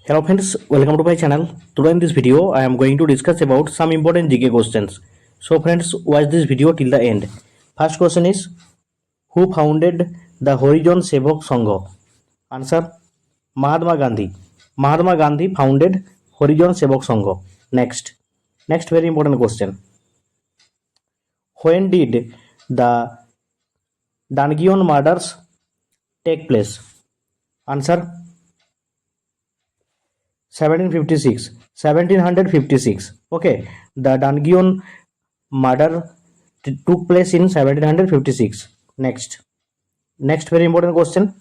Hello friends, welcome to my channel. Today in this video, I am going to discuss about some important GK questions. So friends, watch this video till the end. First question is, who founded the Horizon Sevak Sangha? Answer, Mahatma Gandhi. Mahatma Gandhi founded Horizon Sevak Sangha. Next very important question. When did the Dangion murders take place? Answer, 1756. Okay, the Dangion murder took place in 1756. Next very important question.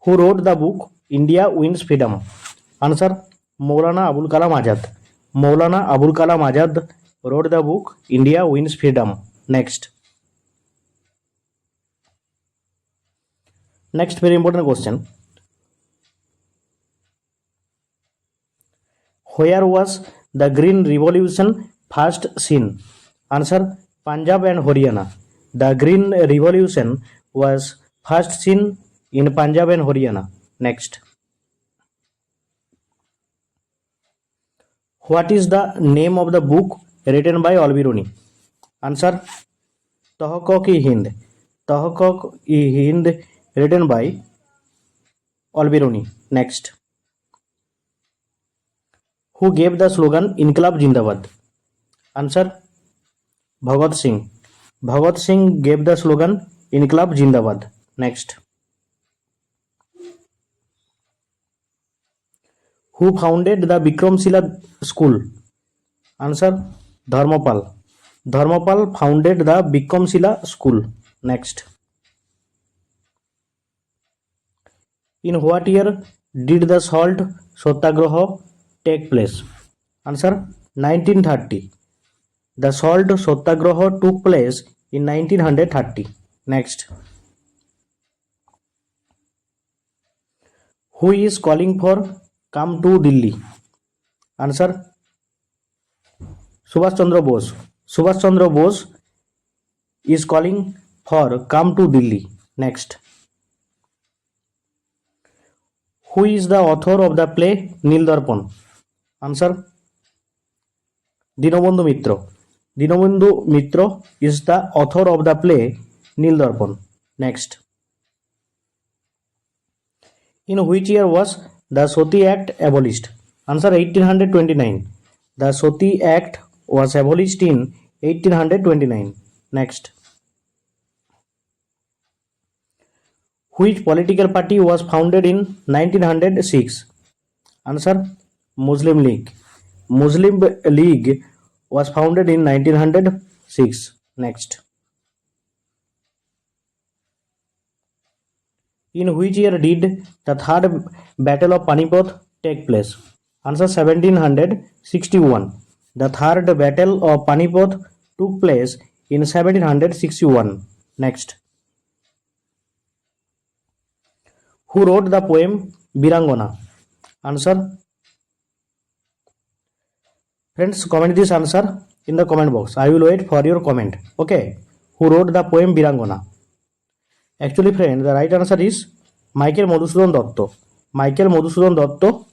Who wrote the book India Wins Freedom? Answer, Maulana Abul Kalam Azad. Maulana Abul Kalam Azad wrote the book India Wins Freedom. Next very important question. Where was the Green Revolution first seen? Answer, Punjab and Haryana. The Green Revolution was first seen in Punjab and Haryana. Next. What is the name of the book written by Albiruni? Answer, Tahaqquq-e-Hind. Tahaqquq-e-Hind written by Albiruni. Next. Who gave the slogan Inqilab Zindabad? Answer, Bhagat Singh. Bhagat Singh gave the slogan Inqilab Zindabad. Next. Who founded the Bikramshila school? Answer, Dharmapal. Dharmapal founded the Bikramshila school. Next. In what year did the Salt Satyagraha take place? Answer, 1930. The Salt Satyagraha took place in 1930. Next. Who is calling for come to Delhi? Answer, Subhash Chandra Bose. Subhash Chandra Bose is calling for come to Delhi. Next. Who is the author of the play Nil Darpan? Answer, Dinabandhu Mitra. Dinabandhu Mitra is the author of the play Nil Darpan. Next. In which year was the Sati Act abolished? Answer, 1829. The Sati Act was abolished in 1829. Next. Which political party was founded in 1906? Answer, Muslim League. Muslim League was founded in 1906. Next. In which year did the Third Battle of Panipat take place? Answer, 1761. The Third Battle of Panipat took place in 1761. Next. Who wrote the poem Birangona? Answer. Friends, comment this answer in the comment box. I will wait for your comment. Okay. Who wrote the poem Birangona? Actually, friend, the right answer is Michael Madhusudan Dotto. Michael Madhusudan Dotto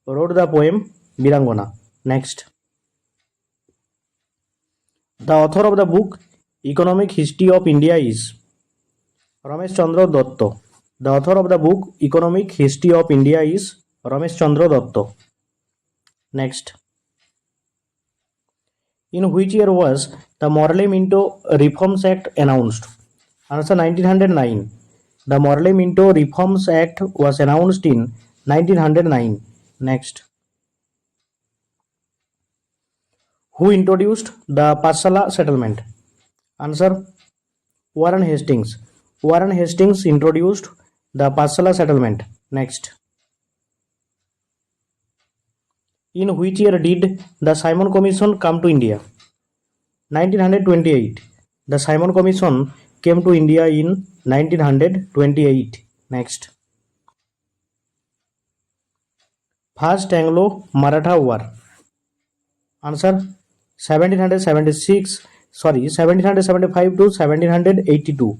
wrote the poem Birangona. Next. The author of the book Economic History of India is Ramesh Chandra Dotto. The author of the book Economic History of India is Ramesh Chandra Dotto. Next. In which year was the Morley Minto Reforms Act announced? Answer, 1909. The Morley Minto Reforms Act was announced in 1909. Next. Who introduced the Pasala settlement? Answer, Warren Hastings. Warren Hastings introduced the Pasala settlement. Next. In which year did the Simon Commission come to India? 1928. The Simon Commission came to India in 1928. Next. First Anglo-Maratha War. Answer, 1775 to 1782.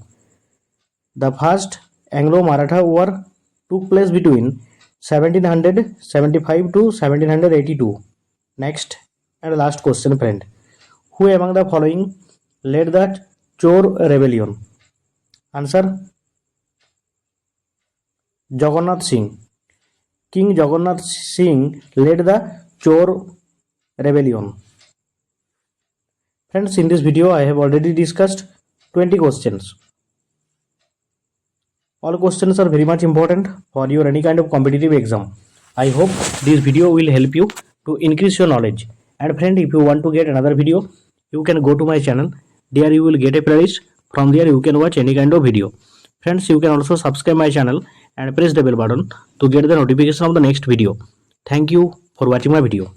The first Anglo-Maratha War took place between 1775 to 1782. Next and last question, friend. Who among the following led the Chor rebellion? Answer: Jagannath Singh. King Jagannath Singh led the Chor rebellion. Friends, in this video I have already discussed 20 questions. All questions are very much important for your any kind of competitive exam. I hope this video will help you to increase your knowledge. And friend, if you want to get another video, you can go to my channel. There you will get a playlist. From there you can watch any kind of video. Friends, you can also subscribe my channel and press the bell button to get the notification of the next video. Thank you for watching my video.